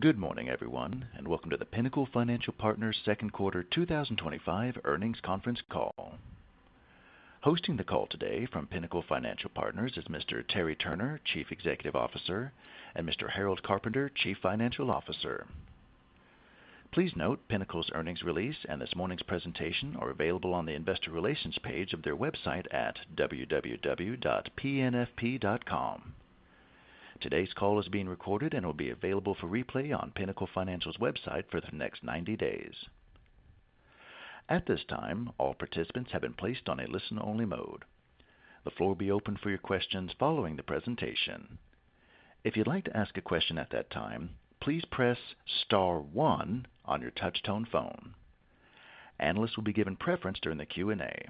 Good morning, everyone, and welcome to the Pinnacle Financial Partners second quarter 2025 earnings conference call. Hosting the call today from Pinnacle Financial Partners is Mr. Terry Turner, Chief Executive Officer, and Mr. Harold Carpenter, Chief Financial Officer. Please note Pinnacle's earnings release and this morning's presentation are available on the Investor Relations page of their website at www.pnfp.com. Today's call is being recorded and will be available for replay on Pinnacle Financial's website for the next 90 days. At this time, all participants have been placed on a listen-only mode. The floor will be open for your questions following the presentation. If you'd like to ask a question at that time, please press star 1 on your touch-tone phone. Analysts will be given preference during the Q&A.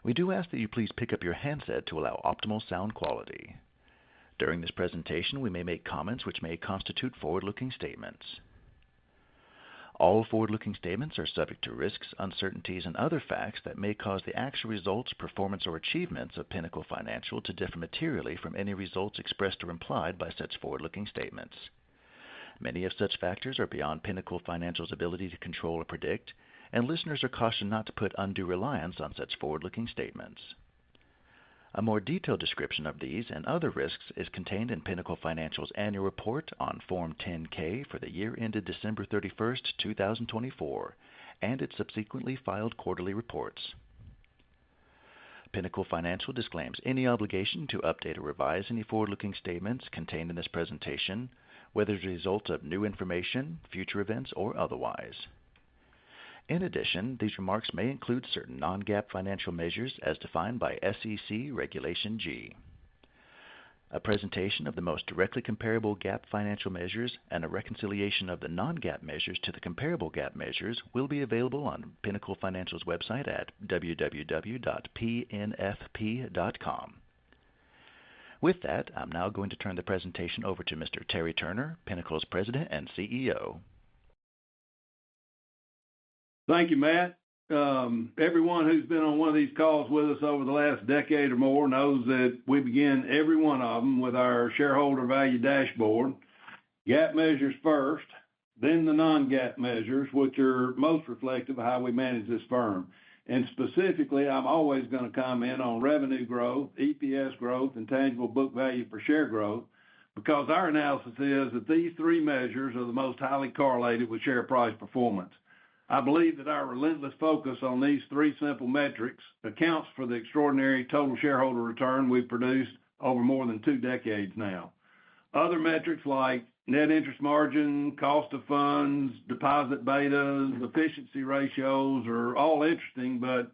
We do ask that you please pick up your handset to allow optimal sound quality. During this presentation, we may make comments which may constitute forward-looking statements. All forward-looking statements are subject to risks, uncertainties, and other facts that may cause the actual results, performance, or achievements of Pinnacle Financial to differ materially from any results expressed or implied by such forward-looking statements. Many of such factors are beyond Pinnacle Financial's ability to control or predict, and listeners are cautioned not to put undue reliance on such forward-looking statements. A more detailed description of these and other risks is contained in Pinnacle Financial's annual report on Form 10-K for the year ended December 31st, 2024, and its subsequently filed quarterly reports. Pinnacle Financial disclaims any obligation to update or revise any forward-looking statements contained in this presentation, whether as a result of new information, future events, or otherwise. In addition, these remarks may include certain non-GAAP financial measures as defined by SEC Regulation G. A presentation of the most directly comparable GAAP financial measures and a reconciliation of the non-GAAP measures to the comparable GAAP measures will be available on Pinnacle Financial's website at www.pnfp.com. With that, I'm now going to turn the presentation over to Mr. Terry Turner, Pinnacle's President and CEO. Thank you, Matt. Everyone who's been on one of these calls with us over the last decade or more knows that we begin every one of them with our shareholder value dashboard. GAAP measures first, then the non-GAAP measures, which are most reflective of how we manage this firm. And specifically, I'm always going to comment on revenue growth, EPS growth, and tangible book value per share growth, because our analysis is that these three measures are the most highly correlated with share price performance. I believe that our relentless focus on these three simple metrics accounts for the extraordinary total shareholder return we've produced over more than 2 decades now. Other metrics like net interest margin, cost of funds, deposit betas, efficiency ratios are all interesting, but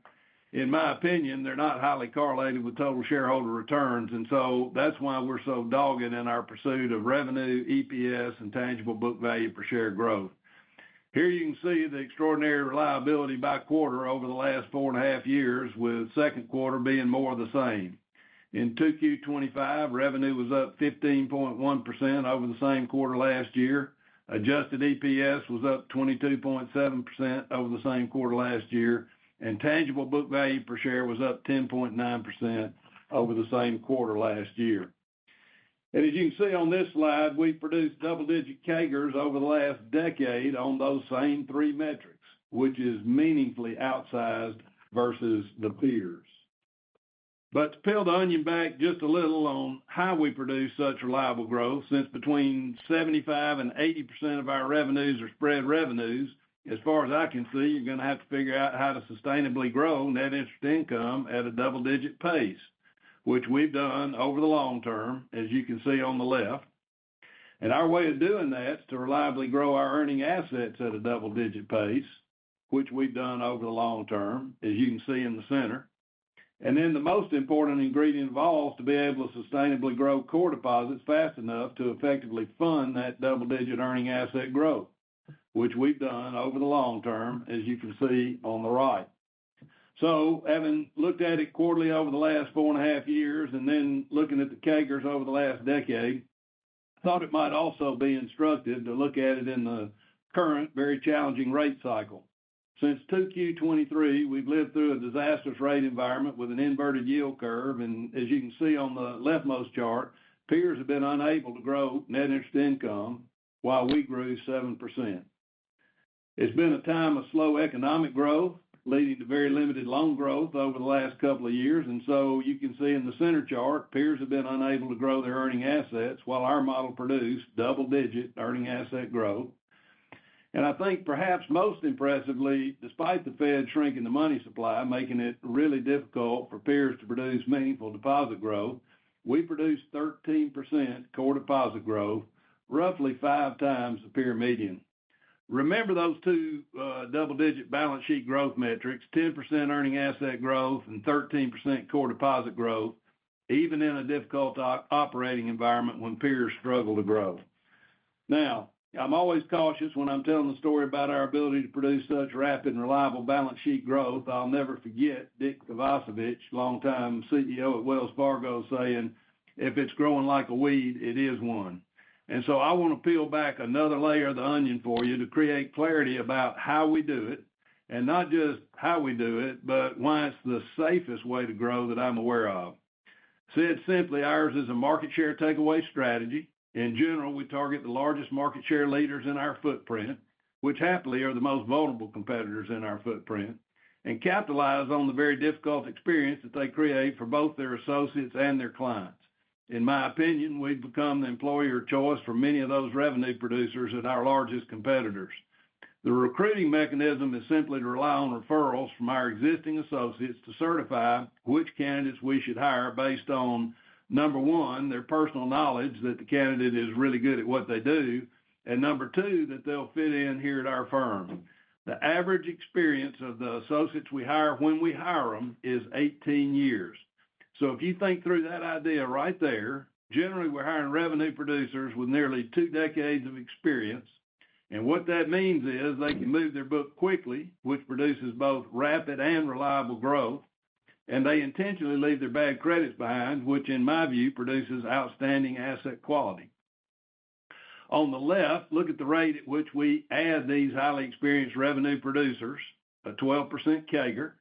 in my opinion, they're not highly correlated with total shareholder returns, and so that's why we're so dogged in our pursuit of revenue, EPS, and tangible book value per share growth. Here you can see the extraordinary reliability by quarter over the last 4.5 years, with second quarter being more of the same. In 2Q25, revenue was up 15.1% over the same quarter last year. Adjusted EPS was up 22.7% over the same quarter last year, and tangible book value per share was up 10.9% over the same quarter last year. And as you can see on this slide, we've produced double-digit CAGRs over the last decade on those same three metrics, which is meaningfully outsized versus the peers. But to peel the onion back just a little on how we produce such reliable growth, since between 75 and 80% of our revenues are spread revenues, as far as I can see, you're going to have to figure out how to sustainably grow net interest income at a double-digit pace, which we've done over the long term, as you can see on the left. And our way of doing that is to reliably grow our earning assets at a double-digit pace, which we've done over the long term, as you can see in the center. And then the most important ingredient of all is to be able to sustainably grow core deposits fast enough to effectively fund that double-digit earning asset growth, which we've done over the long term, as you can see on the right. So, having looked at it quarterly over the last 4.5 years and then looking at the CAGRs over the last decade, I thought it might also be instructive to look at it in the current, very challenging rate cycle. Since 2Q23, we've lived through a disastrous rate environment with an inverted yield curve, and as you can see on the leftmost chart, peers have been unable to grow net interest income, while we grew 7%. It's been a time of slow economic growth, leading to very limited loan growth over the last couple of years. And so you can see in the center chart, peers have been unable to grow their earning assets while our model produced double-digit earning asset growth. And I think perhaps most impressively, despite the Fed shrinking the money supply, making it really difficult for peers to produce meaningful deposit growth, we produced 13% core deposit growth, roughly 5 times the peer median. Remember those two double-digit balance sheet growth metrics, 10% earning asset growth and 13% core deposit growth, even in a difficult operating environment when peers struggle to grow. Now, I'm always cautious when I'm telling the story about our ability to produce such rapid and reliable balance sheet growth. I'll never forget Dick Kovacevic, longtime CEO at Wells Fargo, saying, "If it's growing like a weed, it is one." And so I want to peel back another layer of the onion for you to create clarity about how we do it, and not just how we do it, but why it's the safest way to grow that I'm aware of. Said simply, ours is a market share takeaway strategy. In general, we target the largest market share leaders in our footprint, which happily are the most vulnerable competitors in our footprint, and capitalize on the very difficult experience that they create for both their associates and their clients. In my opinion, we've become the employer of choice for many of those revenue producers at our largest competitors. The recruiting mechanism is simply to rely on referrals from our existing associates to certify which candidates we should hire based on, number one, their personal knowledge that the candidate is really good at what they do, and number two, that they'll fit in here at our firm. The average experience of the associates we hire when we hire them is 18 years. So if you think through that idea right there, generally we're hiring revenue producers with nearly 2 decades of experience. And what that means is they can move their book quickly, which produces both rapid and reliable growth. And they intentionally leave their bad credits behind, which in my view produces outstanding asset quality. On the left, look at the rate at which we add these highly experienced revenue producers, a 12% CAGR.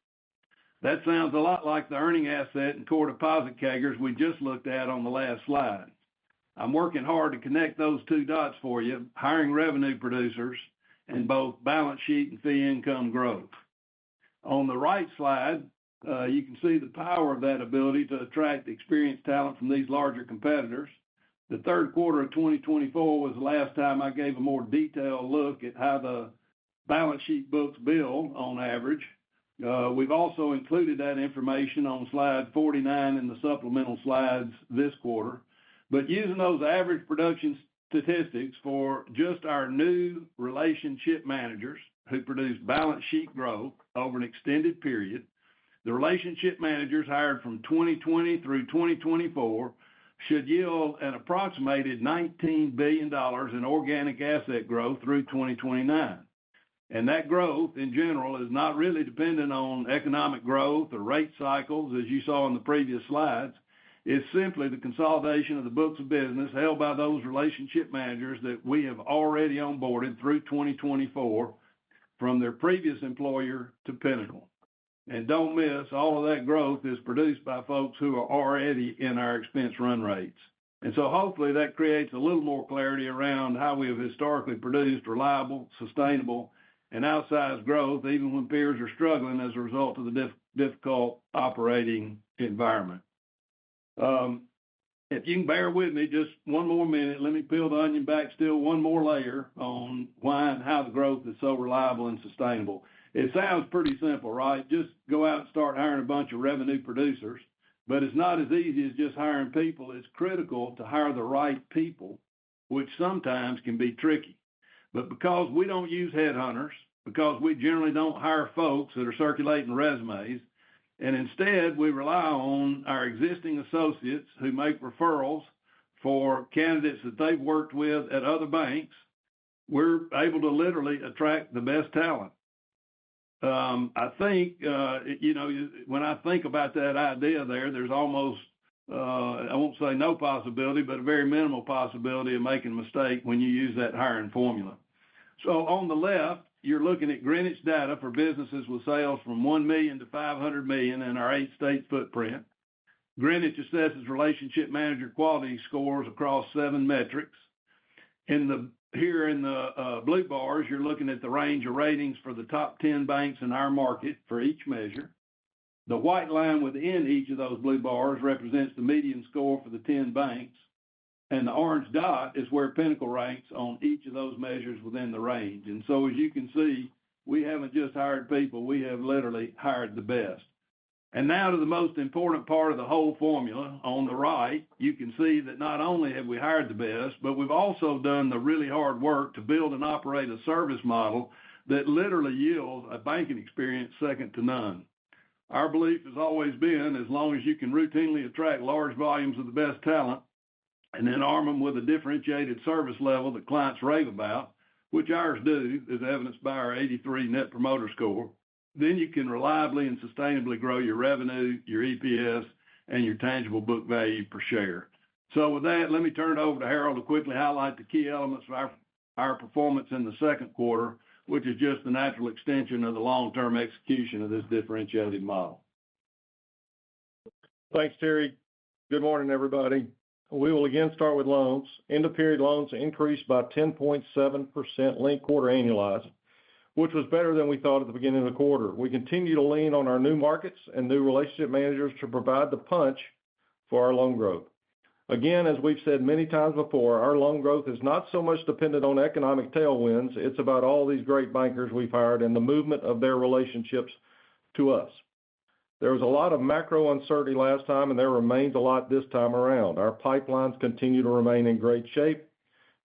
That sounds a lot like the earning asset and core deposit CAGRs we just looked at on the last slide. I'm working hard to connect those two dots for you, hiring revenue producers and both balance sheet and fee income growth. On the right slide, you can see the power of that ability to attract experienced talent from these larger competitors. The third quarter of 2024 was the last time I gave a more detailed look at how the balance sheet books build on average. We've also included that information on slide 49 in the supplemental slides this quarter. But using those average production statistics for just our new relationship managers who produce balance sheet growth over an extended period, the relationship managers hired from 2020 through 2024 should yield an approximated $19 billion in organic asset growth through 2029. And that growth in general is not really dependent on economic growth or rate cycles, as you saw in the previous slides. It's simply the consolidation of the books of business held by those relationship managers that we have already onboarded through 2024 from their previous employer to Pinnacle. And don't miss, all of that growth is produced by folks who are already in our expense run rates. And so hopefully that creates a little more clarity around how we have historically produced reliable, sustainable, and outsized growth, even when peers are struggling as a result of the difficult operating environment. If you can bear with me just one more minute, let me peel the onion back still one more layer on why and how the growth is so reliable and sustainable. It sounds pretty simple, right? Just go out and start hiring a bunch of revenue producers, but it's not as easy as just hiring people. It's critical to hire the right people, which sometimes can be tricky. But because we don't use headhunters, because we generally don't hire folks that are circulating resumes, and instead we rely on our existing associates who make referrals for candidates that they've worked with at other banks, we're able to literally attract the best talent. I think, when I think about that idea there's almost, I won't say no possibility, but a very minimal possibility of making a mistake when you use that hiring formula. So on the left, you're looking at Greenwich data for businesses with sales from 1 million to 500 million in our 8-state footprint. Greenwich assesses relationship manager quality scores across 7 metrics. In the here in the blue bars, you're looking at the range of ratings for the top 10 banks in our market for each measure. The white line within each of those blue bars represents the median score for the 10 banks, and the orange dot is where Pinnacle ranks on each of those measures within the range. And so as you can see, we haven't just hired people, we have literally hired the best. And now to the most important part of the whole formula. On the right, you can see that not only have we hired the best, but we've also done the really hard work to build and operate a service model that literally yields a banking experience second to none. Our belief has always been, as long as you can routinely attract large volumes of the best talent and then arm them with a differentiated service level that clients rave about, which ours do, as evidenced by our 83 Net Promoter Score, then you can reliably and sustainably grow your revenue, your EPS, and your tangible book value per share. So with that, let me turn it over to Harold to quickly highlight the key elements of our performance in the second quarter, which is just the natural extension of the long-term execution of this differentiated model. Thanks, Terry. Good morning, everybody. We will again start with loans. End-of-period loans increased by 10.7% linked quarter annualized, which was better than we thought at the beginning of the quarter. We continue to lean on our new markets and new relationship managers to provide the punch for our loan growth. Again, as we've said many times before, our loan growth is not so much dependent on economic tailwinds. It's about all these great bankers we've hired and the movement of their relationships to us. There was a lot of macro uncertainty last time, and there remains a lot this time around. Our pipelines continue to remain in great shape.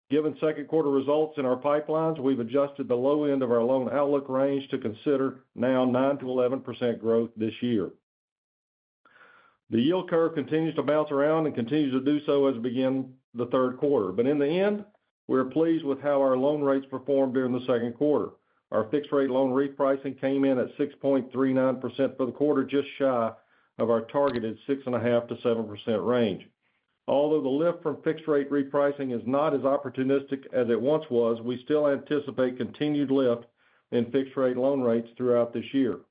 Given second quarter results in our pipelines, we've adjusted the low end of our loan outlook range to consider now 9 to 11% growth this year. The yield curve continues to bounce around and continues to do so as we begin the third quarter. But in the end, we're pleased with how our loan rates performed during the second quarter. Our fixed rate loan repricing came in at 6.39% for the quarter, just shy of our targeted 6.5 to 7% range. Although the lift from fixed rate repricing is not as opportunistic as it once was, we still anticipate continued lift in fixed rate loan rates throughout this year.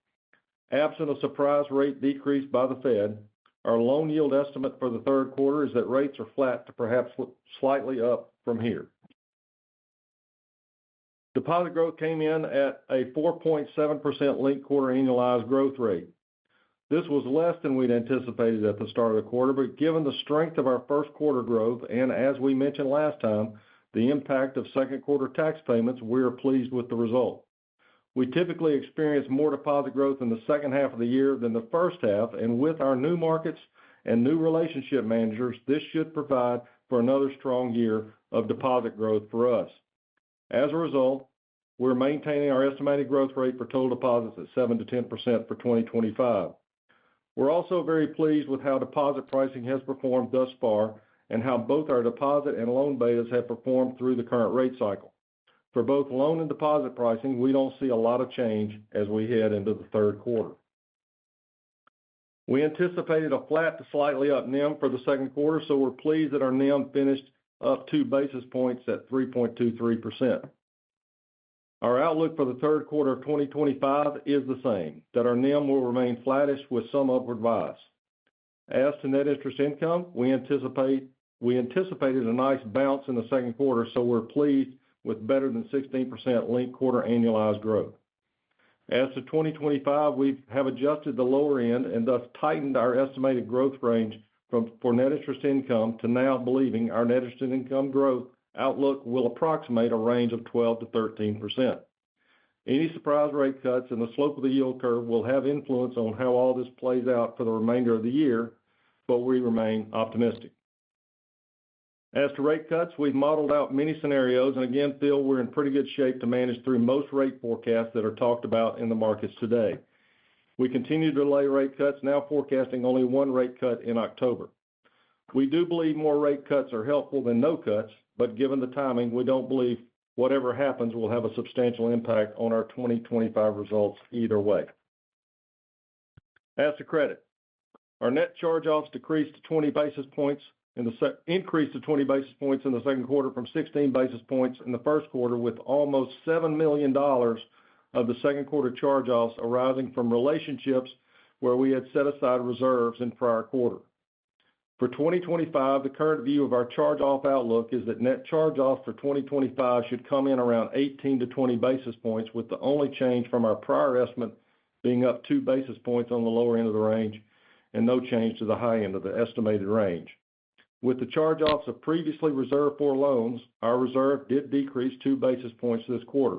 Absent a surprise rate decrease by the Fed, our loan yield estimate for the third quarter is that rates are flat to perhaps slightly up from here. Deposit growth came in at a 4.7% linked quarter annualized growth rate. This was less than we'd anticipated at the start of the quarter, but given the strength of our first quarter growth, and as we mentioned last time, the impact of second quarter tax payments, we are pleased with the result. We typically experience more deposit growth in the second half of the year than the first half, and with our new markets and new relationship managers, this should provide for another strong year of deposit growth for us. As a result, we're maintaining our estimated growth rate for total deposits at 7 to 10% for 2025. We're also very pleased with how deposit pricing has performed thus far and how both our deposit and loan betas have performed through the current rate cycle. For both loan and deposit pricing, we don't see a lot of change as we head into the third quarter. We anticipated a flat to slightly up NIM for the second quarter, so we're pleased that our NIM finished up 2 basis points at 3.23%. Our outlook for the third quarter of 2025 is the same, that our NIM will remain flattish with some upward bias. As to net interest income, we anticipated a nice bounce in the second quarter, so we're pleased with better than 16% linked quarter annualized growth. As to 2025, we have adjusted the lower end and thus tightened our estimated growth range for net interest income to now believing our net interest income growth outlook will approximate a range of 12 to 13%. Any surprise rate cuts and the slope of the yield curve will have influence on how all this plays out for the remainder of the year, but we remain optimistic. As to rate cuts, we've modeled out many scenarios and again feel we're in pretty good shape to manage through most rate forecasts that are talked about in the markets today. We continue to delay rate cuts, now forecasting only 1 rate cut in October. We do believe more rate cuts are helpful than no cuts, but given the timing, we don't believe whatever happens will have a substantial impact on our 2025 results either way. As to credit, our net charge-offs increased to 20 basis points in the second quarter from 16 basis points in the first quarter, with almost $7 million of the second quarter charge-offs arising from relationships where we had set aside reserves in prior quarter. For 2025, the current view of our charge-off outlook is that net charge-offs for 2025 should come in around 18 to 20 basis points, with the only change from our prior estimate being up 2 basis points on the lower end of the range and no change to the high end of the estimated range. With the charge-offs of previously reserved for loans, our reserve did decrease 2 basis points this quarter.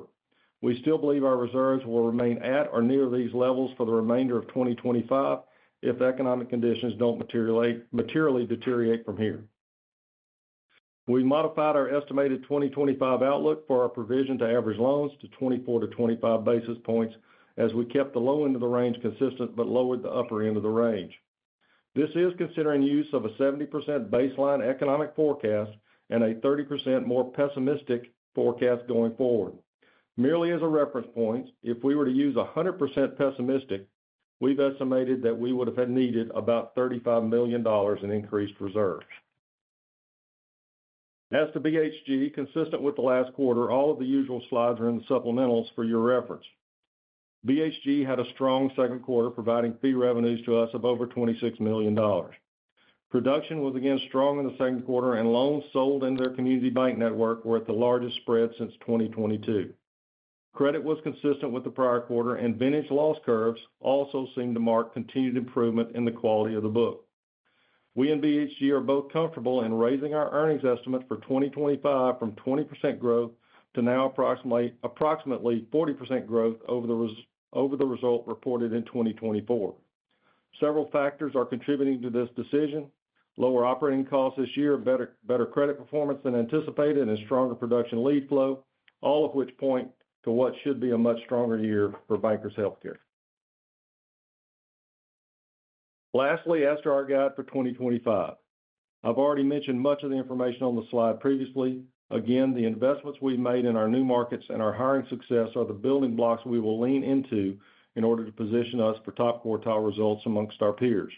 We still believe our reserves will remain at or near these levels for the remainder of 2025 if economic conditions don't materially deteriorate from here. We modified our estimated 2025 outlook for our provision to average loans to 24 to 25 basis points as we kept the low end of the range consistent but lowered the upper end of the range. This is considering use of a 70% baseline economic forecast and a 30% more pessimistic forecast going forward. Merely as a reference point, if we were to use 100% pessimistic, we've estimated that we would have needed about $35 million in increased reserves. As to BHG, consistent with the last quarter, all of the usual slides are in the supplementals for your reference. BHG had a strong second quarter, providing fee revenues to us of over $26 million. Production was again strong in the second quarter, and loans sold in their community bank network were at the largest spread since 2022. Credit was consistent with the prior quarter, and vintage loss curves also seemed to mark continued improvement in the quality of the book. We and BHG are both comfortable in raising our earnings estimate for 2025 from 20% growth to now approximately 40% growth over the result reported in 2024. Several factors are contributing to this decision: lower operating costs this year, better credit performance than anticipated, and stronger production lead flow, all of which point to what should be a much stronger year for Bankers Healthcare. Lastly, as to our guide for 2025, I've already mentioned much of the information on the slide previously. Again, the investments we've made in our new markets and our hiring success are the building blocks we will lean into in order to position us for top quartile results amongst our peers.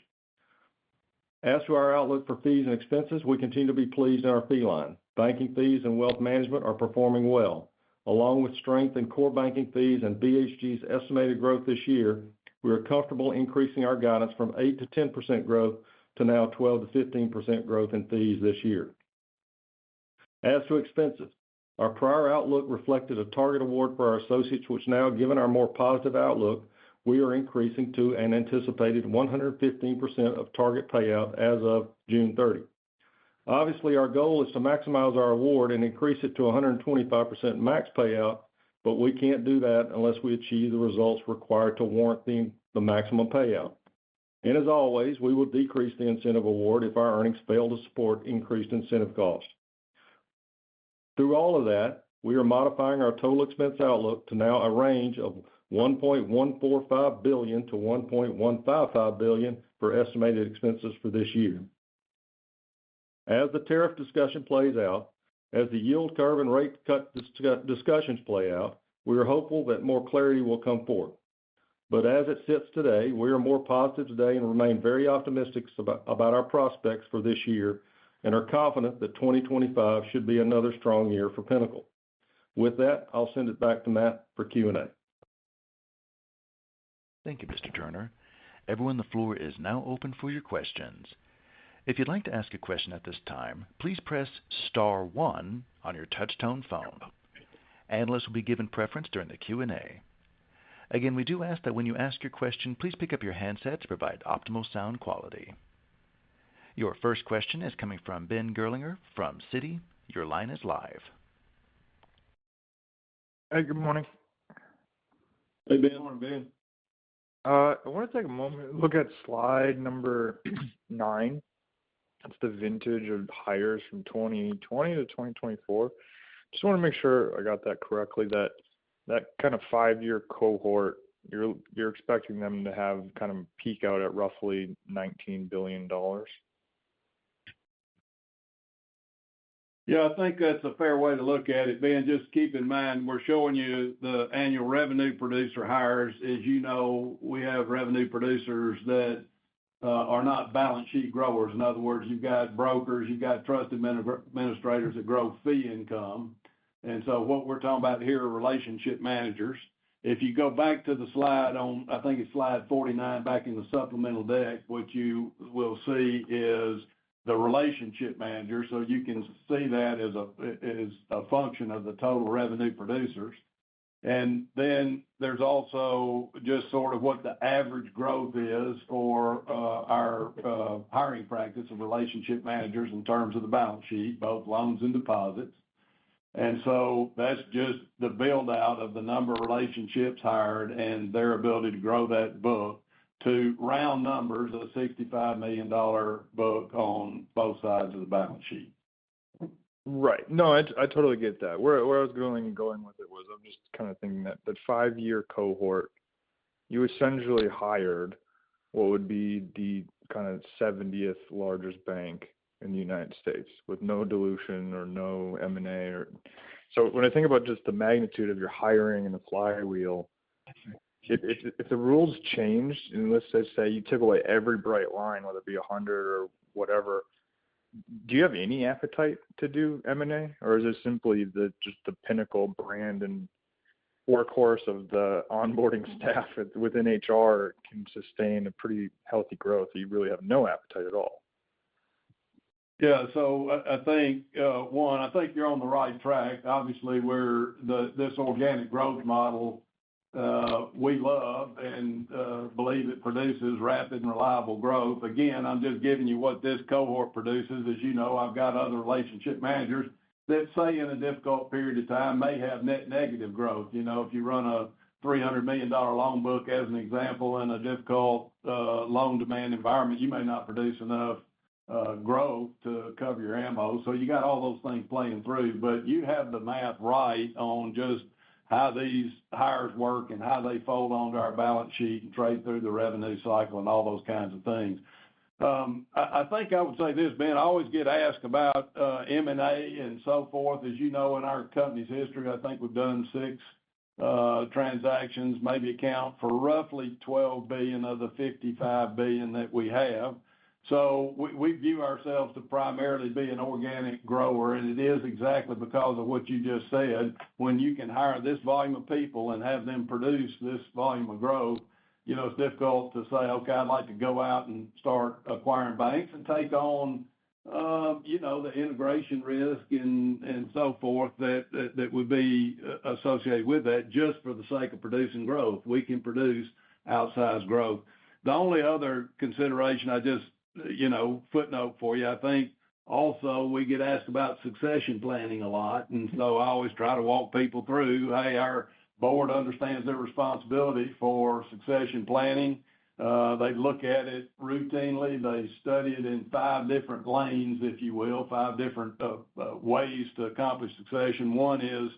As to our outlook for fees and expenses, we continue to be pleased in our fee line. Banking fees and wealth management are performing well. Along with strength in core banking fees and BHG's estimated growth this year, we are comfortable increasing our guidance from 8 to 10% growth to now 12 to 15% growth in fees this year. As to expenses, our prior outlook reflected a target award for our associates, which now, given our more positive outlook, we are increasing to an anticipated 115% of target payout as of June 30. Obviously, our goal is to maximize our award and increase it to 125% max payout, but we can't do that unless we achieve the results required to warrant the maximum payout. And as always, we will decrease the incentive award if our earnings fail to support increased incentive costs. Through all of that, we are modifying our total expense outlook to now a range of $1.145 billion to $1.155 billion for estimated expenses for this year. As the tariff discussion plays out, as the yield curve and rate cut discussions play out, we are hopeful that more clarity will come forth. But as it sits today, we are more positive today and remain very optimistic about our prospects for this year and are confident that 2025 should be another strong year for Pinnacle. With that, I'll send it back to Matt for Q&A. Thank you, Mr. Turner. Everyone, the floor is now open for your questions. If you'd like to ask a question at this time, please press star 1 on your touch-tone phone. Analysts will be given preference during the Q&A. Again, we do ask that when you ask your question, please pick up your handset to provide optimal sound quality. Your first question is coming from Ben Gerlinger from Citi. Your line is live. Hey, good morning. Hey, Ben. Good morning, Ben. I want to take a moment and look at slide number 9. That's the vintage of hires from 2020 to 2024. Just want to make sure I got that correctly, that kind of 5-year cohort, you're expecting them to have kind of peak out at roughly $19 billion. Yeah, I think that's a fair way to look at it, Ben. Just keep in mind, we're showing you the annual revenue producer hires. As you know, we have revenue producers that are not balance sheet growers. In other words, you've got brokers, you've got trusted administrators that grow fee income. And so what we're talking about here are relationship managers. If you go back to the slide on, I think it's slide 49 back in the supplemental deck, what you will see is the relationship manager. So you can see that as a function of the total revenue producers. And then there's also just sort of what the average growth is for our hiring practice of relationship managers in terms of the balance sheet, both loans and deposits. And so that's just the build out of the number of relationships hired and their ability to grow that book to round numbers, a $65 million book on both sides of the balance sheet. Right. No, I totally get that. Where I was going with it was I'm just kind of thinking that 5-year cohort, you essentially hired what would be the kind of 70th largest bank in the United States with no dilution or no M&A. So when I think about just the magnitude of your hiring and the flywheel, if the rules changed, and let's just say you took away every bright line, whether it be 100 or whatever, do you have any appetite to do M&A, or is it simply just the Pinnacle brand and workhorse of the onboarding staff within HR can sustain a pretty healthy growth? You really have no appetite at all. Yeah, so I think, I think you're on the right track. Obviously, this organic growth model we love and believe it produces rapid and reliable growth. Again, I'm just giving you what this cohort produces. As you know, I've got other relationship managers that say in a difficult period of time may have net negative growth. You know, if you run a $300 million loan book as an example in a difficult loan demand environment, you may not produce enough growth to cover your ammo. So you got all those things playing through, but you have the math right on just how these hires work and how they fold onto our balance sheet and trade through the revenue cycle and all those kinds of things. I think I would say this, Ben, I always get asked about M&A and so forth. As you know, in our company's history, I think we've done 6 transactions, maybe account for roughly $12 billion of the $55 billion that we have. So we view ourselves to primarily be an organic grower, and it is exactly because of what you just said. When you can hire this volume of people and have them produce this volume of growth, you know, it's difficult to say, okay, I'd like to go out and start acquiring banks and take on, you know, the integration risk and so forth that would be associated with that just for the sake of producing growth. We can produce outsized growth. The only other consideration I just, you know, footnote for you, I think also we get asked about succession planning a lot. And so I always try to walk people through, hey, our board understands their responsibility for succession planning. They look at it routinely. They study it in 5 different lanes, if you will, 5 different ways to accomplish succession. One is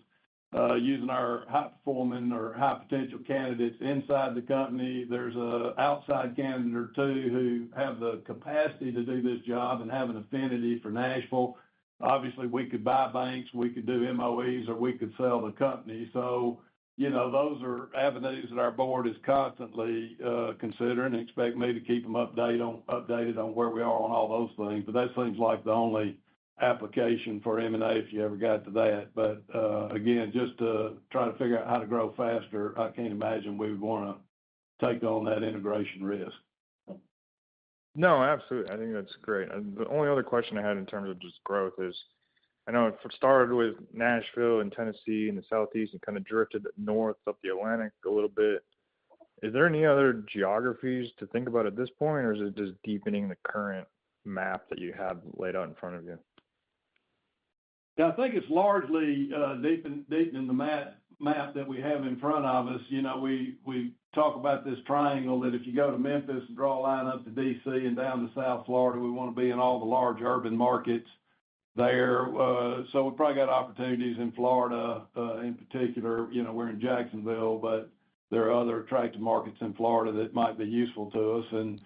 using our high-performing or high-potential candidates inside the company. There's an outside candidate or 2 who have the capacity to do this job and have an affinity for Nashville. Obviously, we could buy banks, we could do MOEs, or we could sell the company. So, you know, those are avenues that our board is constantly considering and expect me to keep them updated on where we are on all those things. But that seems like the only application for M&A if you ever got to that. But again, just to try to figure out how to grow faster, I can't imagine we would want to take on that integration risk. No, absolutely. I think that's great. The only other question I had in terms of just growth is, I know it started with Nashville and Tennessee and the Southeast and kind of drifted north up the Atlantic a little bit. Is there any other geographies to think about at this point, or is it just deepening the current map that you have laid out in front of you? Yeah, I think it's largely deepening the map that we have in front of us. You know, we talk about this triangle that if you go to Memphis and draw a line up to D.C. and down to South Florida, we want to be in all the large urban markets there. So we probably got opportunities in Florida in particular. You know, we're in Jacksonville, but there are other attractive markets in Florida that might be useful to us. And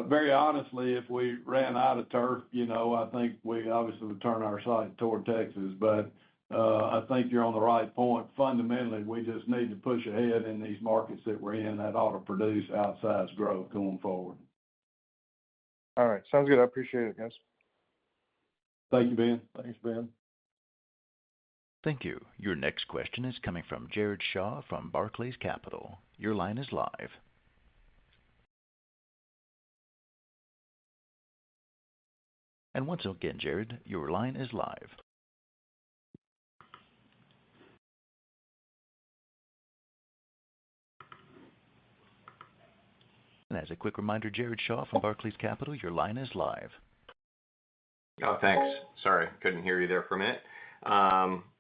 very honestly, if we ran out of turf, you know, I think we obviously would turn our sight toward Texas. But I think you're on the right point. Fundamentally, we just need to push ahead in these markets that we're in that ought to produce outsized growth going forward. All right. Sounds good. I appreciate it, guys. Thank you, Ben. Thanks, Ben. Thank you. Your next question is coming from Jared Shaw from Barclays Capital. Your line is live. And once again, Jared, your line is live. And as a quick reminder, Jared Shaw from Barclays Capital, your line is live. Oh, thanks. Sorry, couldn't hear you there for a minute.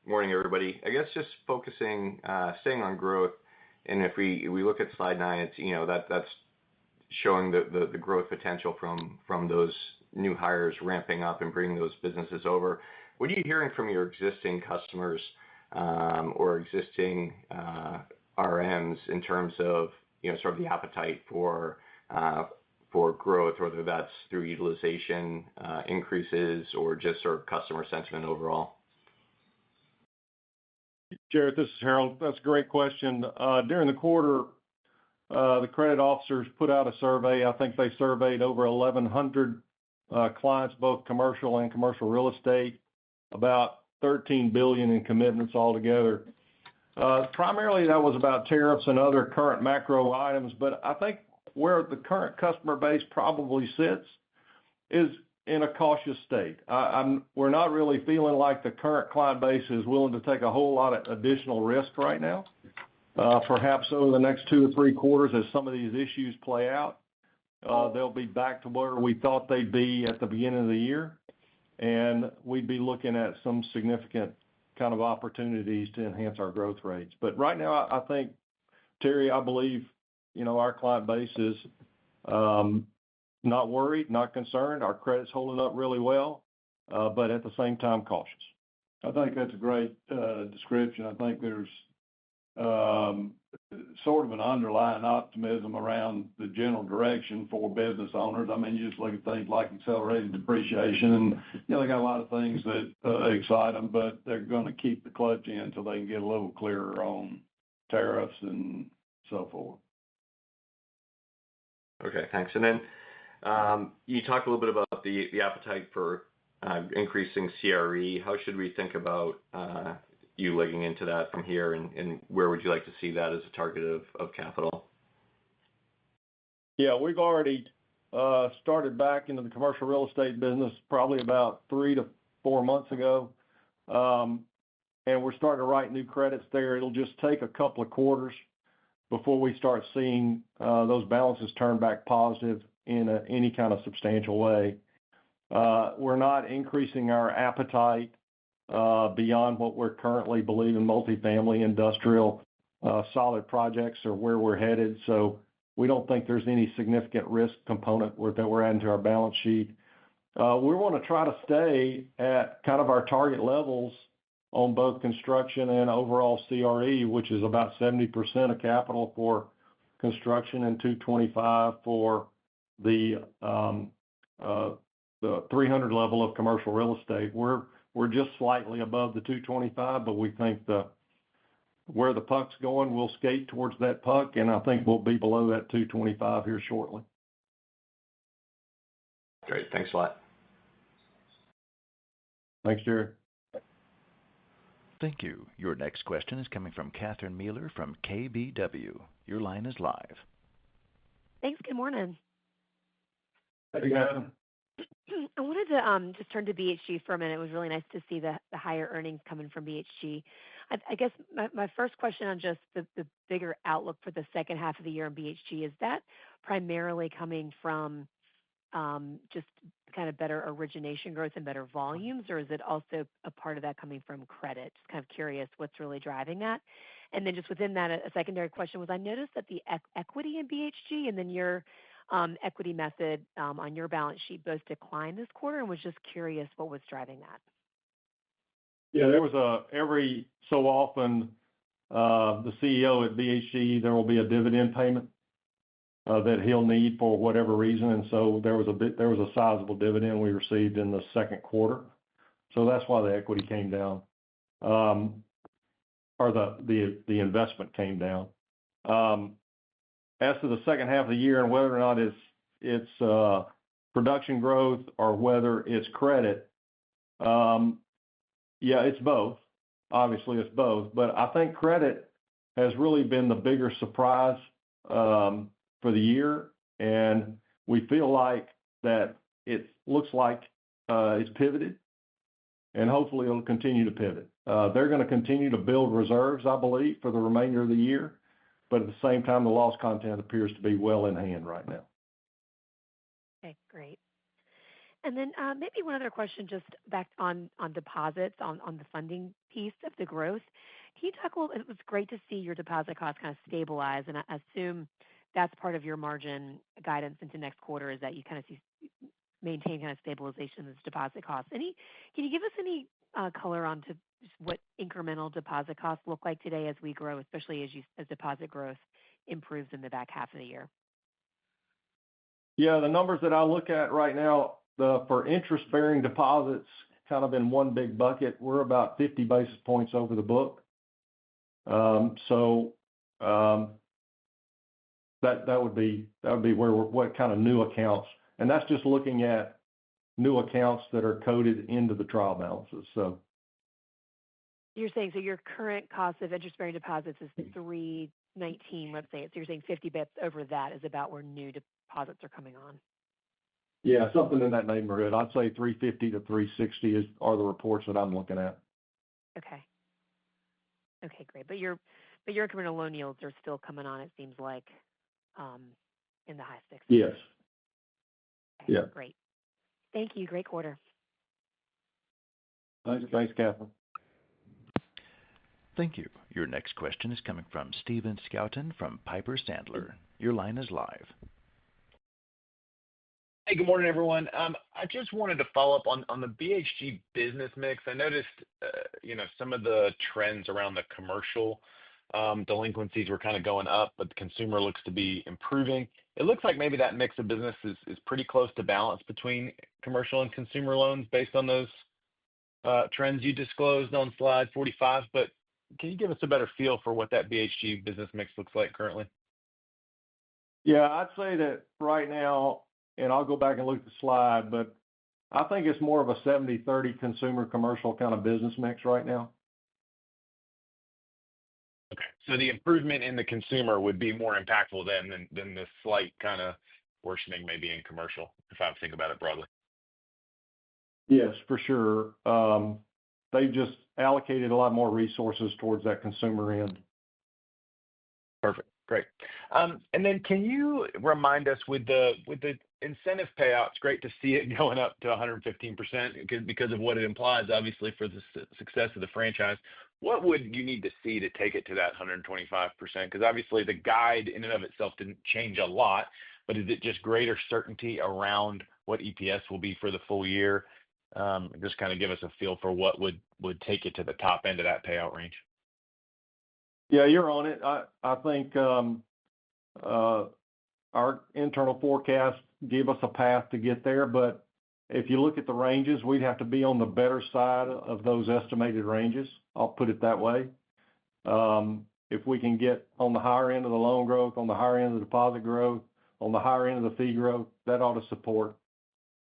Morning, everybody. I guess just focusing, staying on growth, and if we look at slide 9, it's that's showing the growth potential from those new hires ramping up and bringing those businesses over. What are you hearing from your existing customers or existing RMs in terms of sort of the appetite for growth, whether that's through utilization increases or just sort of customer sentiment overall? Jared, this is Harold. That's a great question. During the quarter, the credit officers put out a survey. I think they surveyed over 1,100 clients, both commercial and commercial real estate, about $13 billion in commitments altogether. Primarily, that was about tariffs and other current macro items, but I think where the current customer base probably sits is in a cautious state. We're not really feeling like the current client base is willing to take a whole lot of additional risk right now. Perhaps over the next 2 or 3 quarters, as some of these issues play out, they'll be back to where we thought they'd be at the beginning of the year, and we'd be looking at some significant kind of opportunities to enhance our growth rates. But right now, I think, Terry, I believe, our client base is not worried, not concerned. Our credit's holding up really well, but at the same time, cautious. I think that's a great description. I think there's sort of an underlying optimism around the general direction for business owners. I mean, you just look at things like accelerated depreciation, and they got a lot of things that excite them, but they're going to keep the clutch in until they can get a little clearer on tariffs and so forth. Okay, thanks. And then you talked a little bit about the appetite for increasing CRE. How should we think about you legging into that from here, and where would you like to see that as a target of capital? Yeah, we've already started back into the commercial real estate business probably about 3 to 4 months ago, and we're starting to write new credits there. It'll just take a couple of quarters before we start seeing those balances turn back positive in any kind of substantial way. We're not increasing our appetite beyond what we're currently believing multifamily, industrial, solid projects are where we're headed. So we don't think there's any significant risk component that we're adding to our balance sheet. We want to try to stay at kind of our target levels on both construction and overall CRE, which is about 70% of capital for construction and 225 for the 300 level of commercial real estate. We're just slightly above the 225, but we think where the puck's going, we'll skate towards that puck, and I think we'll be below that 225 here shortly. Great. Thanks a lot. Thanks, Jerry. Thank you. Your next question is coming from Catherine Mealor from KBW. Your line is live. Thanks. Good morning. Hey, Catherine. I wanted to just turn to BHG for a minute. It was really nice to see the higher earnings coming from BHG. I guess my first question on just the bigger outlook for the second half of the year in BHG, is that primarily coming from just kind of better origination growth and better volumes, or is it also a part of that coming from credit? Just kind of curious what's really driving that. And then just within that, a secondary question was, I noticed that the equity in BHG and then your equity method on your balance sheet both declined this quarter, and was just curious what was driving that. Yeah, there was every so often the CEO at BHG, there will be a dividend payment that he'll need for whatever reason, and so there was a sizable dividend we received in the second quarter, so that's why the equity came down, or the investment came down. As to the second half of the year and whether or not it's production growth or whether it's credit, yeah, it's both. Obviously, it's both. But I think credit has really been the bigger surprise for the year, and we feel like that it looks like is pivoted, and hopefully it'll continue to pivot. They're going to continue to build reserves, I believe, for the remainder of the year, but at the same time, the loss content appears to be well in hand right now. Okay, great. And then maybe one other question just back on deposits, on the funding piece of the growth. Can you talk a little? It was great to see your deposit costs kind of stabilize, and I assume that's part of your margin guidance into next quarter is that you kind of maintain kind of stabilization of this deposit costs. Can you give us any color on to just what incremental deposit costs look like today as we grow, especially as deposit growth improves in the back half of the year? Yeah, the numbers that I look at right now, for interest-bearing deposits, kind of in one big bucket, we're about 50 basis points over the book. That would be where what kind of new accounts, and that's just looking at new accounts that are coded into the trial balances. So you're saying your current cost of interest-bearing deposits is 3.19, let's say. So you're saying 50 bps over that is about where new deposits are coming on. Yeah, something in that neighborhood. I'd say 350 to 360 are the reports that I'm looking at. Okay. Okay, great. But your incremental loan yields are still coming on, it seems like, in the high sixes. Yes. Okay, Yeah. Great. Thank you. Great quarter. Thanks, Catherine. Thank you. Your next question is coming from Stephen Scouten from Piper Sandler. Your line is live. Hey, good morning, everyone. I just wanted to follow up on the BHG business mix. I noticed, some of the trends around the commercial delinquencies were kind of going up, but the consumer looks to be improving. It looks like maybe that mix of business is pretty close to balance between commercial and consumer loans based on those trends you disclosed on slide 45. But can you give us a better feel for what that BHG business mix looks like currently? Yeah, I'd say that right now, and I'll go back and look at the slide, but I think it's more of a 70-30 consumer commercial kind of business mix right now. Okay. So the improvement in the consumer would be more impactful than the slight kind of worsening maybe in commercial, if I think about it broadly. Yes, for sure. They've just allocated a lot more resources towards that consumer end. Perfect. Great. And then can you remind us with the incentive payouts, great to see it going up to 115% because of what it implies, obviously, for the success of the franchise. What would you need to see to take it to that 125%? Because obviously the guide in and of itself didn't change a lot, but is it just greater certainty around what EPS will be for the full year? Just kind of give us a feel for what would take it to the top end of that payout range. Yeah, you're on it. I think our internal forecasts give us a path to get there, but if you look at the ranges, we'd have to be on the better side of those estimated ranges. I'll put it that way. If we can get on the higher end of the loan growth, on the higher end of the deposit growth, on the higher end of the fee growth, that ought to support,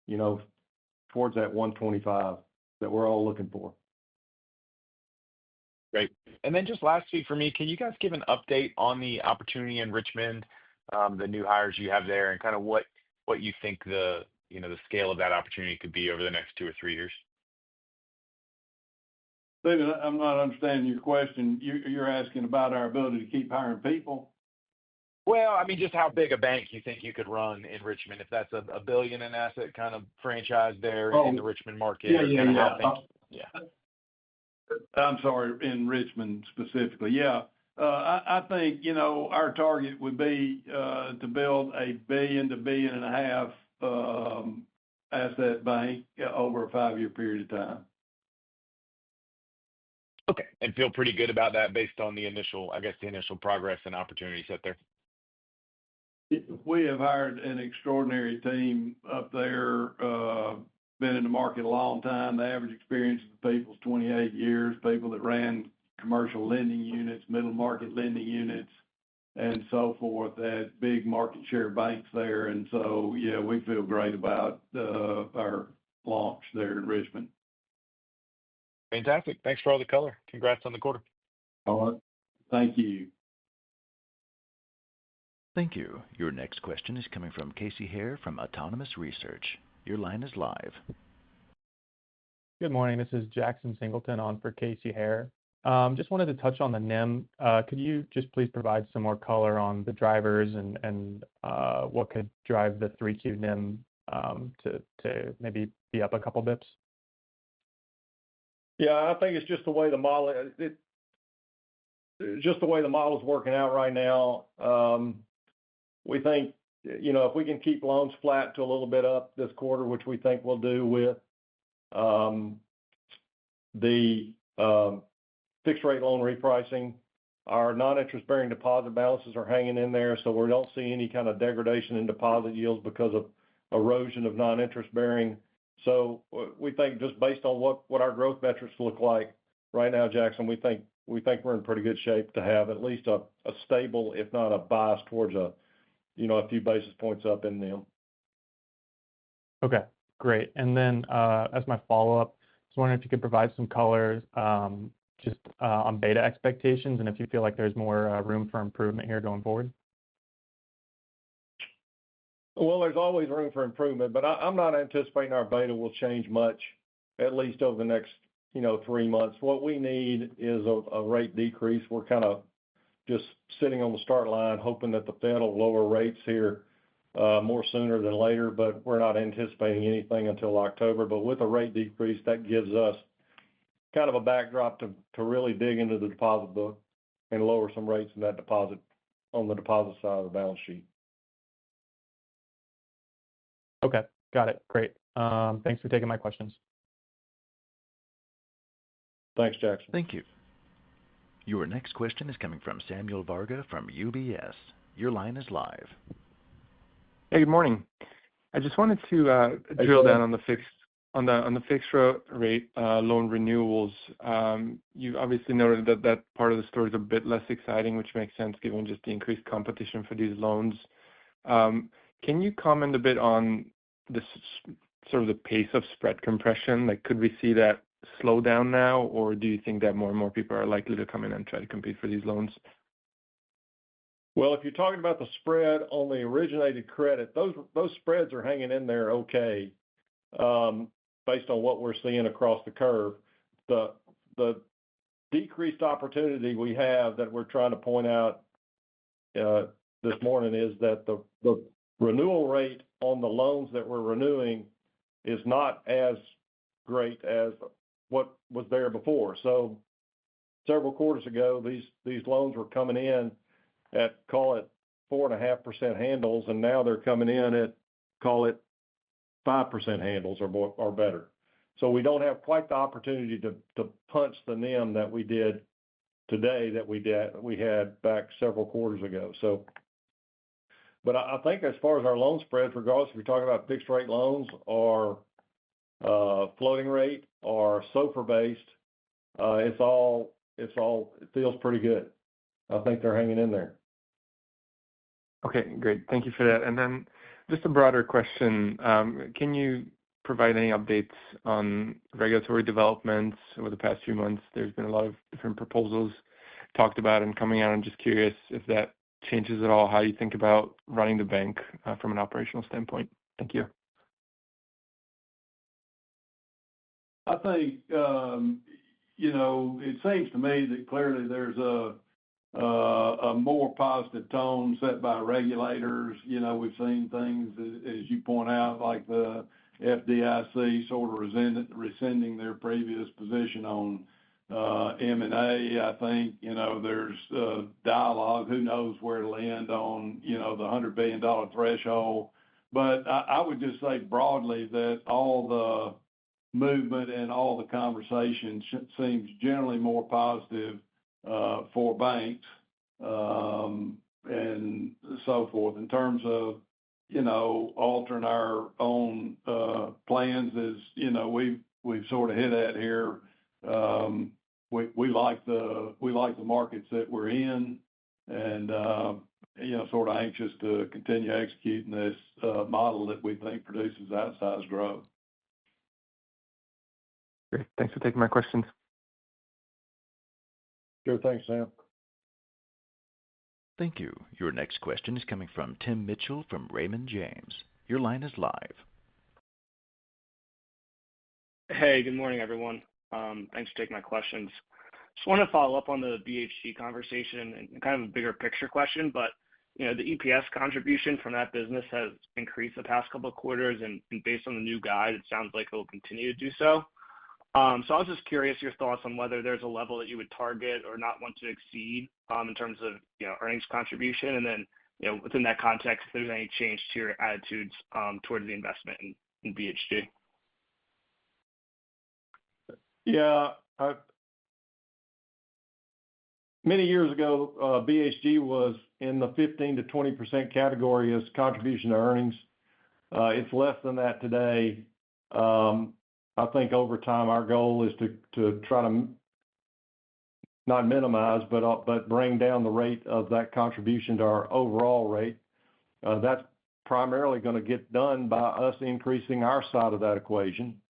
towards that 125 that we're all looking for. Great. And then just lastly for me, can you guys give an update on the opportunity in Richmond, the new hires you have there, and kind of what you think the scale of that opportunity could be over the next 2 or 3 years? David, I'm not understanding your question. You're asking about our ability to keep hiring people? Well, I mean, just how big a bank you think you could run in Richmond, if that's a billion in asset kind of franchise there in the Richmond market. Yeah. I'm sorry, in Richmond specifically. Yeah. I think, our target would be to build $1 billion to $1.5 billion asset bank over a 5-year period of time. Okay. And feel pretty good about that based on the initial progress and opportunity set there? We have hired an extraordinary team up there, been in the market a long time. The average experience of the people is 28 years, people that ran commercial lending units, middle market lending units, and so forth, at big market share banks there. And so, yeah, we feel great about our launch there in Richmond. Fantastic. Thanks for all the color. Congrats on the quarter. All right. Thank you. Thank you. Your next question is coming from Casey Hare from Autonomous Research. Your line is live. Good morning. This is Jackson Singleton on for Casey Hare. Just wanted to touch on the NIM. Could you just please provide some more color on the drivers and what could drive the 3Q NIM to maybe be up a couple bips? Yeah, I think it's just the way the model just the way the model is working out right now. We think, if we can keep loans flat to a little bit up this quarter, which we think we'll do with the fixed rate loan repricing, our non-interest bearing deposit balances are hanging in there, so we don't see any kind of degradation in deposit yields because of erosion of non-interest bearing. So we think just based on what our growth metrics look like right now, Jackson, we think we're in pretty good shape to have at least a stable, if not a bias towards a few basis points up in them. Okay, great. And then as my follow-up, I was wondering if you could provide some color just on beta expectations and if you feel like there's more room for improvement here going forward. Well, there's always room for improvement, but I'm not anticipating our beta will change much, at least over the next 3 months. What we need is a rate decrease. We're kind of just sitting on the start line, hoping that the Fed will lower rates here more sooner than later, but we're not anticipating anything until October. But with a rate decrease, that gives us kind of a backdrop to really dig into the deposit book and lower some rates in that deposit on the deposit side of the balance sheet. Okay, got it. Great. Thanks for taking my questions. Thanks, Jackson. Thank you. Your next question is coming from Samuel Varga from UBS. Your line is live. Hey, good morning. I just wanted to drill down on the fixed rate loan renewals. You obviously noted that part of the story is a bit less exciting, which makes sense given just the increased competition for these loans. Can you comment a bit on this sort of the pace of spread compression? Like, could we see that slow down now, or do you think that more and more people are likely to come in and try to compete for these loans? Well, if you're talking about the spread on the originated credit, those spreads are hanging in there okay, based on what we're seeing across the curve. The decreased opportunity we have that we're trying to point out this morning is that the renewal rate on the loans that we're renewing is not as great as what was there before. So several quarters ago, these loans were coming in at, call it 4.5% handles, and now they're coming in at, call it 5% handles or better. So we don't have quite the opportunity to punch the NIM that we did today that we had back several quarters ago. So, but I think as far as our loan spreads, regardless if you're talking about fixed rate loans or floating rate or SOFR based, it feels pretty good. I think they're hanging in there. Okay, great. Thank you for that. And then just a broader question. Can you provide any updates on regulatory developments over the past few months? There's been a lot of different proposals talked about and coming out. I'm just curious if that changes at all how you think about running the bank from an operational standpoint. Thank you. I think, it seems to me that clearly there's a more positive tone set by regulators. We've seen things, as you point out, like the FDIC sort of rescinding their previous position on M&A. I think, there's dialogue. Who knows where it'll end on, the $100 billion threshold. But I would just say broadly that all the movement and all the conversation seems generally more positive for banks and so forth. In terms of, altering our own plans, as we've sort of hit at here. We like the markets that we're in, and sort of anxious to continue executing this model that we think produces outsized growth. Great. Thanks for taking my questions. Sure. Thanks, Sam. Thank you. Your next question is coming from Tim Mitchell from Raymond James. Your line is live. Hey, good morning, everyone. Thanks for taking my questions. Just want to follow up on the BHG conversation and kind of a bigger picture question, but the EPS contribution from that business has increased the past couple of quarters, and based on the new guide, it sounds like it will continue to do so. So I was just curious your thoughts on whether there's a level that you would target or not want to exceed in terms of earnings contribution, and then within that context, if there's any change to your attitudes towards the investment in BHG. Yeah, many years ago, BHG was in the 15 to 20% category as contribution to earnings. It's less than that today. I think over time, our goal is to try to not minimize, but bring down the rate of that contribution to our overall rate. That's primarily going to get done by us increasing our side of that equation.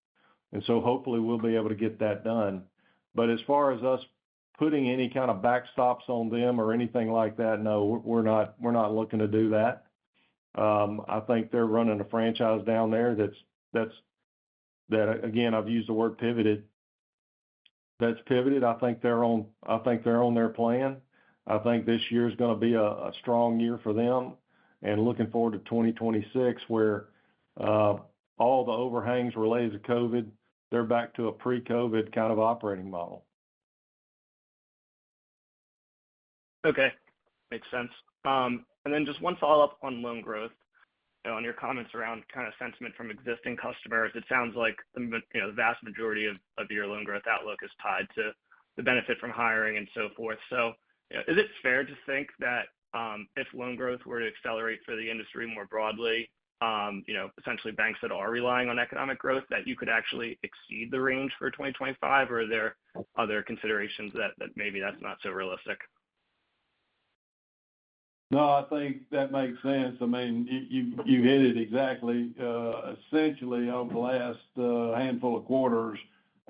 And so hopefully we'll be able to get that done. But as far as us putting any kind of backstops on them or anything like that, no, we're not looking to do that. I think they're running a franchise down there that again, I've used the word pivoted. That's pivoted. I think they're on their plan. I think this year is going to be a strong year for them, and looking forward to 2026, where all the overhangs related to COVID, they're back to a pre-COVID kind of operating model. Okay, makes sense. And then just one follow-up on loan growth. On your comments around kind of sentiment from existing customers, it sounds like the vast majority of your loan growth outlook is tied to the benefit from hiring and so forth. So is it fair to think that if loan growth were to accelerate for the industry more broadly, essentially banks that are relying on economic growth, that you could actually exceed the range for 2025, or are there other considerations that maybe that's not so realistic? No, I think that makes sense. I mean, you hit it exactly. Essentially, over the last handful of quarters,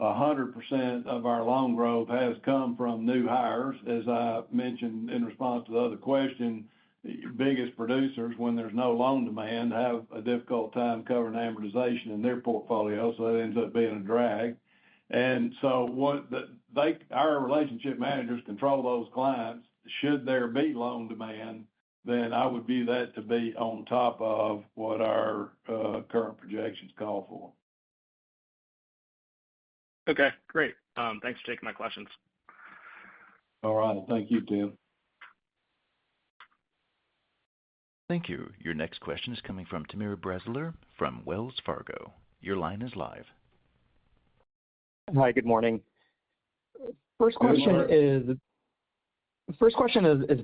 100% of our loan growth has come from new hires. As I mentioned in response to the other question, biggest producers, when there's no loan demand, have a difficult time covering amortization in their portfolio, so that ends up being a drag. And so our relationship managers control those clients. Should there be loan demand, then I would view that to be on top of what our current projections call for. Okay, great. Thanks for taking my questions. All right. Thank you, Tim. Thank you. Your next question is coming from Timur Braziler from Wells Fargo. Your line is live. Hi, good morning. First question is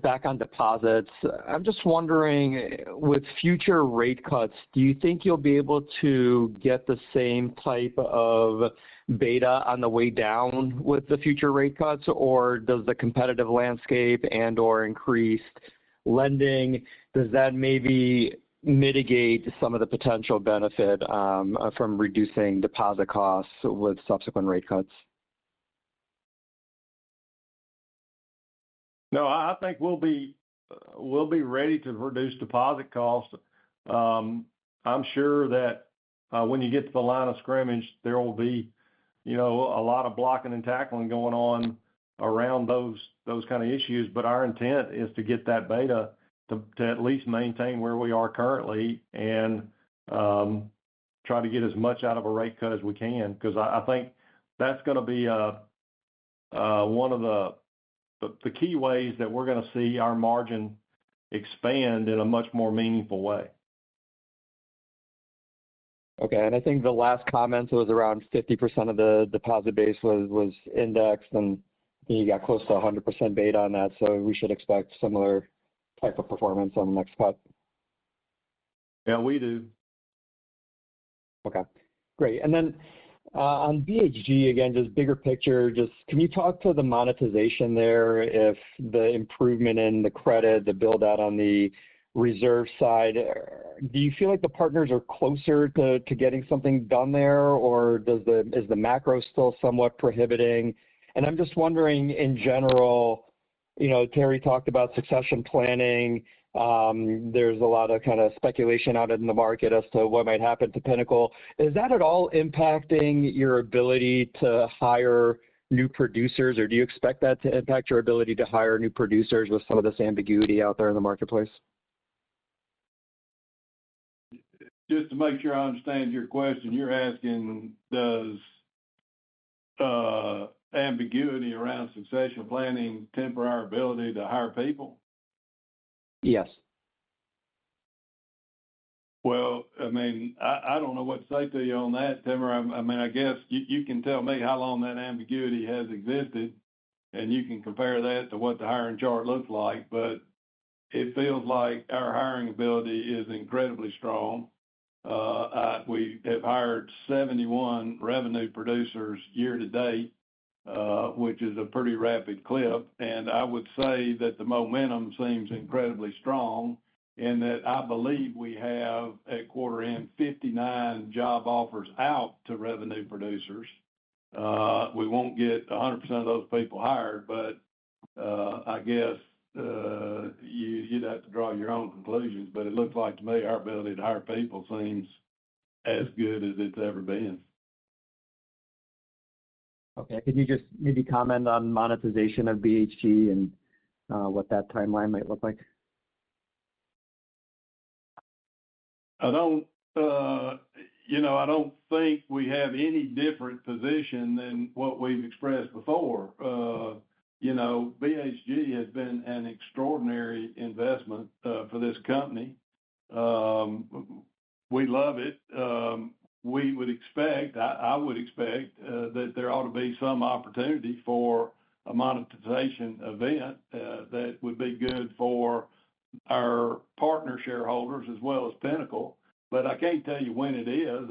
back on deposits. I'm just wondering, with future rate cuts, do you think you'll be able to get the same type of beta on the way down with the future rate cuts, or does the competitive landscape and/or increased lending, does that maybe mitigate some of the potential benefit from reducing deposit costs with subsequent rate cuts? No, I think we'll be ready to reduce deposit costs. I'm sure that when you get to the line of scrimmage, there will be, a lot of blocking and tackling going on around those kind of issues. But our intent is to get that beta to at least maintain where we are currently and try to get as much out of a rate cut as we can, because I think that's going to be one of the key ways that we're going to see our margin expand in a much more meaningful way. Okay, and I think the last comment was around 50% of the deposit base was indexed, and you got close to 100% beta on that, so we should expect similar type of performance on the next cut. Yeah, we do. Okay, great. And then on BHG, again, just bigger picture, can you talk to the monetization there, if the improvement in the credit, the build out on the reserve side, do you feel like the partners are closer to getting something done there, or is the macro still somewhat prohibiting? And I'm just wondering, in general, Terry talked about succession planning. There's a lot of kind of speculation out in the market as to what might happen to Pinnacle. Is that at all impacting your ability to hire new producers, or do you expect that to impact your ability to hire new producers with some of this ambiguity out there in the marketplace? Just to make sure I understand your question, you're asking, does ambiguity around succession planning temper our ability to hire people? Yes. Well, I mean, I don't know what to say to you on that, Timmer. I mean, I guess you can tell me how long that ambiguity has existed, and you can compare that to what the hiring chart looks like, but it feels like our hiring ability is incredibly strong. We have hired 71 revenue producers year to date, which is a pretty rapid clip. And I would say that the momentum seems incredibly strong, in that I believe we have at quarter end 59 job offers out to revenue producers. We won't get 100% of those people hired, but I guess you'd have to draw your own conclusions. But it looks like to me our ability to hire people seems as good as it's ever been. Okay. Could you just maybe comment on monetization of BHG and what that timeline might look like? I don't think we have any different position than what we've expressed before. BHG has been an extraordinary investment for this company. We love it. We would expect, I would expect that there ought to be some opportunity for a monetization event that would be good for our partner shareholders as well as Pinnacle. But I can't tell you when it is.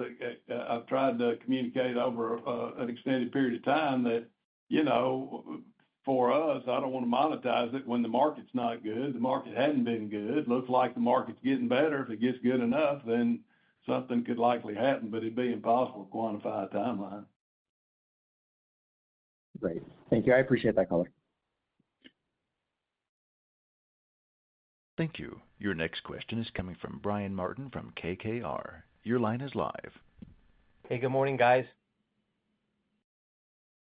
I've tried to communicate over an extended period of time that, for us, I don't want to monetize it when the market's not good. The market hadn't been good. Looks like the market's getting better. If it gets good enough, then something could likely happen, but it'd be impossible to quantify a timeline. Great. Thank you. I appreciate that color. Thank you. Your next question is coming from Brian Martin from KKR. Your line is live. Hey, good morning, guys.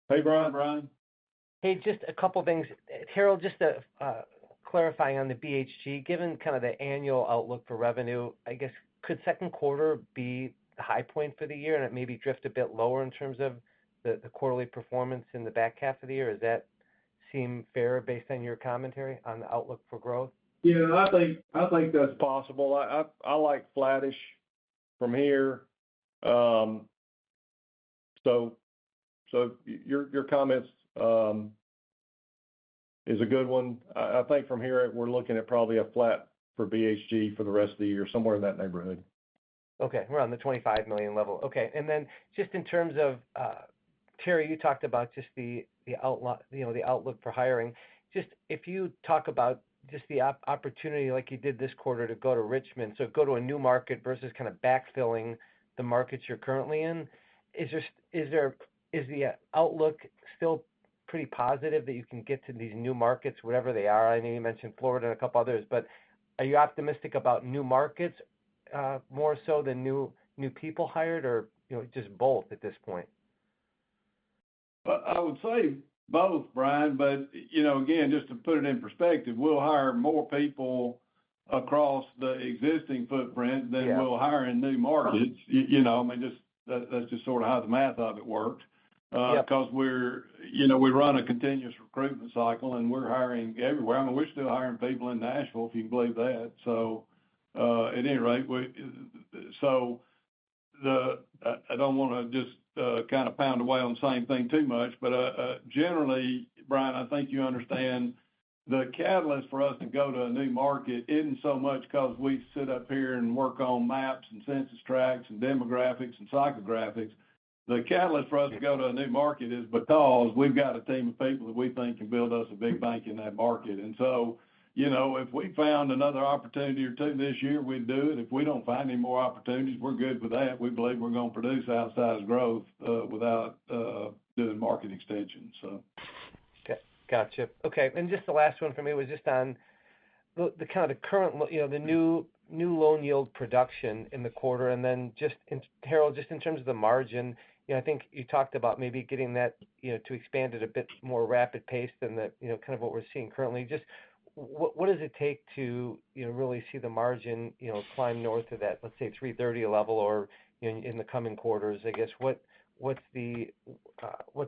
Hey, Brian. Hey, just a couple things. Harold, just clarifying on the BHG, given kind of the annual outlook for revenue, I guess, could second quarter be the high point for the year and it maybe drift a bit lower in terms of the quarterly performance in the back half of the year? Does that seem fair based on your commentary on the outlook for growth? Yeah, I think that's possible. I like flattish from here. So your comments is a good one. I think from here we're looking at probably a flat for BHG for the rest of the year, somewhere in that neighborhood. Okay, we're on the 25 million level. Okay, and then just in terms of Terry, you talked about just the outlook, the outlook for hiring. Just if you talk about just the opportunity like you did this quarter to go to Richmond, so go to a new market versus kind of backfilling the markets you're currently in. Is the outlook still pretty positive that you can get to these new markets, whatever they are? I know you mentioned Florida and a couple others, but are you optimistic about new markets more so than new people hired, or just both at this point? I would say both, Brian, but again, just to put it in perspective, we'll hire more people across the existing footprint than we'll hire in new markets. That's just sort of how the math of it works. Because we run a continuous recruitment cycle and we're hiring everywhere. I mean, we're still hiring people in Nashville, if you can believe that. So at any rate, I don't want to just kind of pound away on the same thing too much, but generally, Brian, I think you understand the catalyst for us to go to a new market isn't so much because we sit up here and work on maps and census tracts and demographics and psychographics. The catalyst for us to go to a new market is because we've got a team of people that we think can build us a big bank in that market. And so, if we found another opportunity or two this year, we'd do it. If we don't find any more opportunities, we're good with that. We believe we're going to produce outsized growth without doing market extensions. So. Okay. Gotcha. Okay. And just the last one for me was just on the kind of the current, the new loan yield production in the quarter, and then Harold, just in terms of the margin, I think you talked about maybe getting that, to expand at a bit more rapid pace than the, kind of what we're seeing currently. Just what does it take to, really see the margin, climb north of that, let's say 330 level, or in the coming quarters? I guess what's the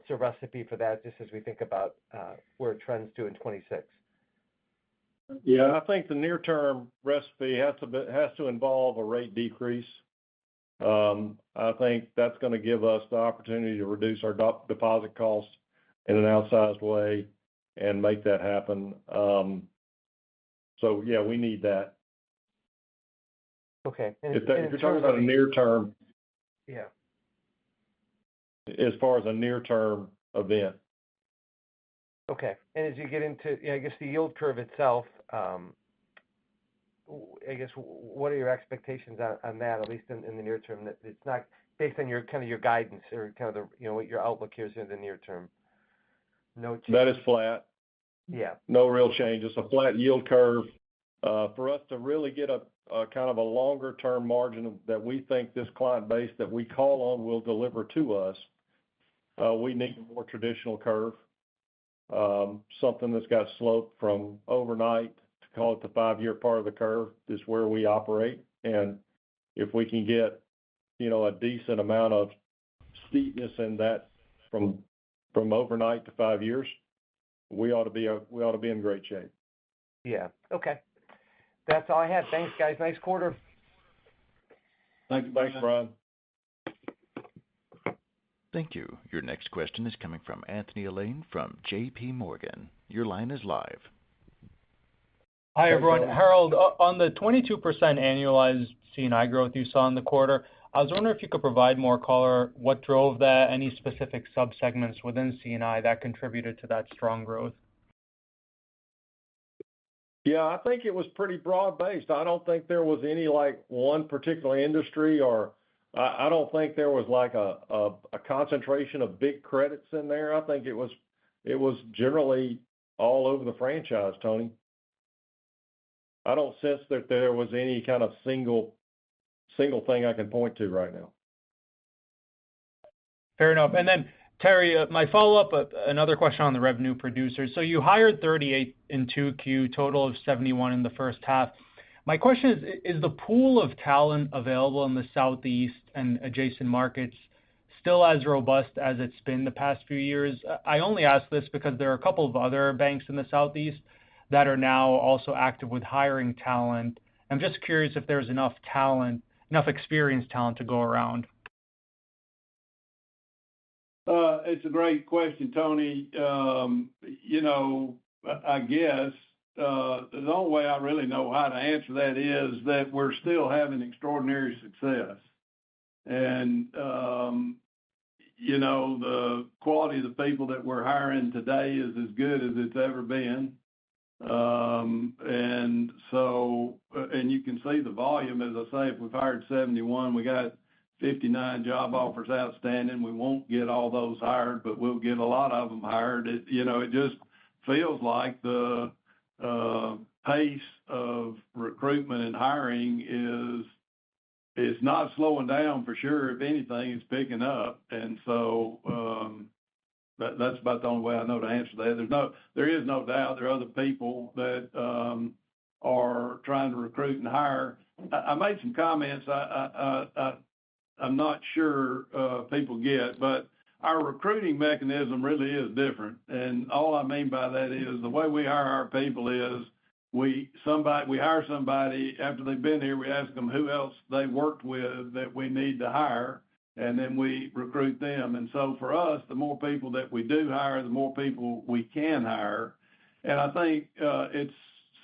recipe for that, just as we think about where it trends to in 26? Yeah, I think the near-term recipe has to involve a rate decrease. I think that's going to give us the opportunity to reduce our deposit costs in an outsized way and make that happen. So yeah, we need that. Okay. If you're talking about a near term, yeah. As far as a near-term event. Okay. And as you get into, I guess, the yield curve itself, I guess, what are your expectations on that, at least in the near term? That it's not based on your kind of your guidance or kind of the, what your outlook here is in the near term. No change. That is flat. Yeah. No real change. It's a flat yield curve. For us to really get a kind of a longer term margin that we think this client base that we call on will deliver to us, we need a more traditional curve, something that's got slope from overnight to call it the 5-year part of the curve is where we operate. And if we can get, a decent amount of steepness in that from overnight to 5 years, we ought to be in great shape. Yeah. Okay. That's all I had. Thanks, guys. Nice quarter. Thanks, Brian. Thank you. Your next question is coming from Anthony Elaine from J.P. Morgan. Your line is live. Hi, everyone. Harold, on the 22% annualized C&I growth you saw in the quarter, I was wondering if you could provide more color. What drove that? Any specific subsegments within C&I that contributed to that strong growth? Yeah, I think it was pretty broad-based. I don't think there was any one particular industry, or I don't think there was a concentration of big credits in there. I think it was generally all over the franchise, Tony. I don't sense that there was any kind of single thing I can point to right now. Fair enough. And then, Terry, my follow-up, another question on the revenue producers. So you hired 38 in 2Q, total of 71 in the first half. My question is the pool of talent available in the Southeast and adjacent markets still as robust as it's been the past few years? I only ask this because there are a couple of other banks in the Southeast that are now also active with hiring talent. I'm just curious if there's enough experienced talent to go around. It's a great question, Tony. I guess the only way I really know how to answer that is that we're still having extraordinary success. And, the quality of the people that we're hiring today is as good as it's ever been. And you can see the volume, as I say, if we've hired 71, we got 59 job offers outstanding. We won't get all those hired, but we'll get a lot of them hired. It just feels like the pace of recruitment and hiring is not slowing down for sure. If anything, it's picking up. And so that's about the only way I know to answer that. There is no doubt there are other people that are trying to recruit and hire. I made some comments I'm not sure people get, but our recruiting mechanism really is different. And all I mean by that is the way we hire our people is we hire somebody after they've been here, we ask them who else they worked with that we need to hire, and then we recruit them. And so for us, the more people that we do hire, the more people we can hire. And I think it's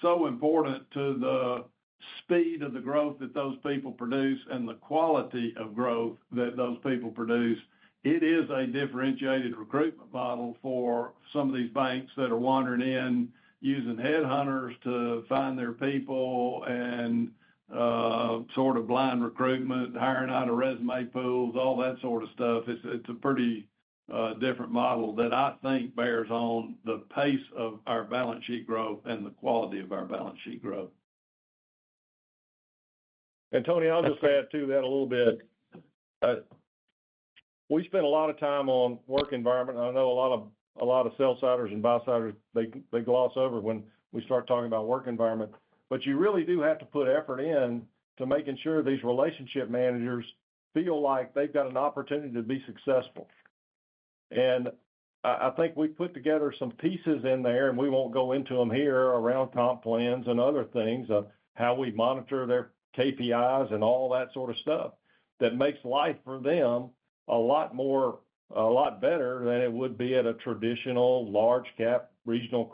so important to the speed of the growth that those people produce and the quality of growth that those people produce. It is a differentiated recruitment model for some of these banks that are wandering in using headhunters to find their people and sort of blind recruitment, hiring out of resume pools, all that sort of stuff. It's a pretty different model that I think bears on the pace of our balance sheet growth and the quality of our balance sheet growth. And Tony, I'll just add to that a little bit. We spend a lot of time on work environment. I know a lot of sell-siders and buy-siders, they gloss over when we start talking about work environment. But you really do have to put effort in to making sure these relationship managers feel like they've got an opportunity to be successful. And I think we put together some pieces in there, and we won't go into them here, around comp plans and other things of how we monitor their KPIs and all that sort of stuff that makes life for them a lot better than it would be at a traditional large cap regional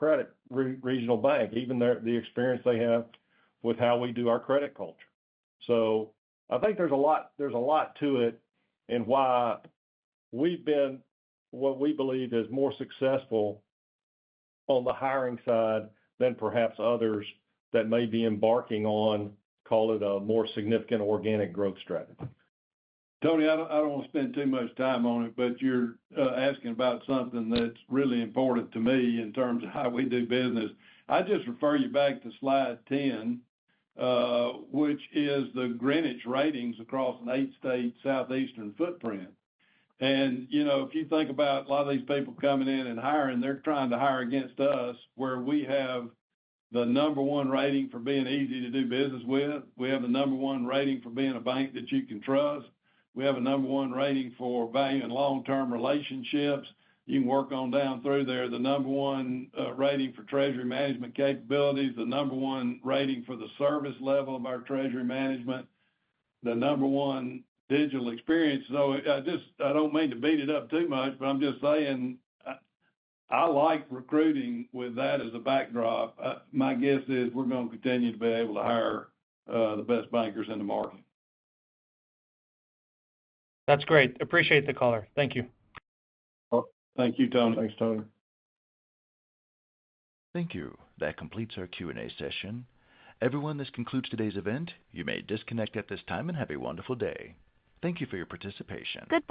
bank, even the experience they have with how we do our credit culture. So I think there's a lot to it, and why we've been what we believe is more successful on the hiring side than perhaps others that may be embarking on, call it a more significant organic growth strategy. Tony, I don't want to spend too much time on it, but you're asking about something that's really important to me in terms of how we do business. I just refer you back to slide 10, which is the Greenwich ratings across an 8-state southeastern footprint. And, if you think about a lot of these people coming in and hiring, they're trying to hire against us, where we have the number one rating for being easy to do business with. We have the number one rating for being a bank that you can trust. We have a number one rating for value and long-term relationships. You can work on down through there. The number one rating for treasury management capabilities, the number one rating for the service level of our treasury management, the number one digital experience. So I don't mean to beat it up too much, but I'm just saying I like recruiting with that as a backdrop. My guess is we're going to continue to be able to hire the best bankers in the market. That's great. Appreciate the caller. Thank you. Thank you, Tony. Thanks, Tony. Thank you. That completes our Q&A session. Everyone, this concludes today's event. You may disconnect at this time and have a wonderful day. Thank you for your participation. Goodbye.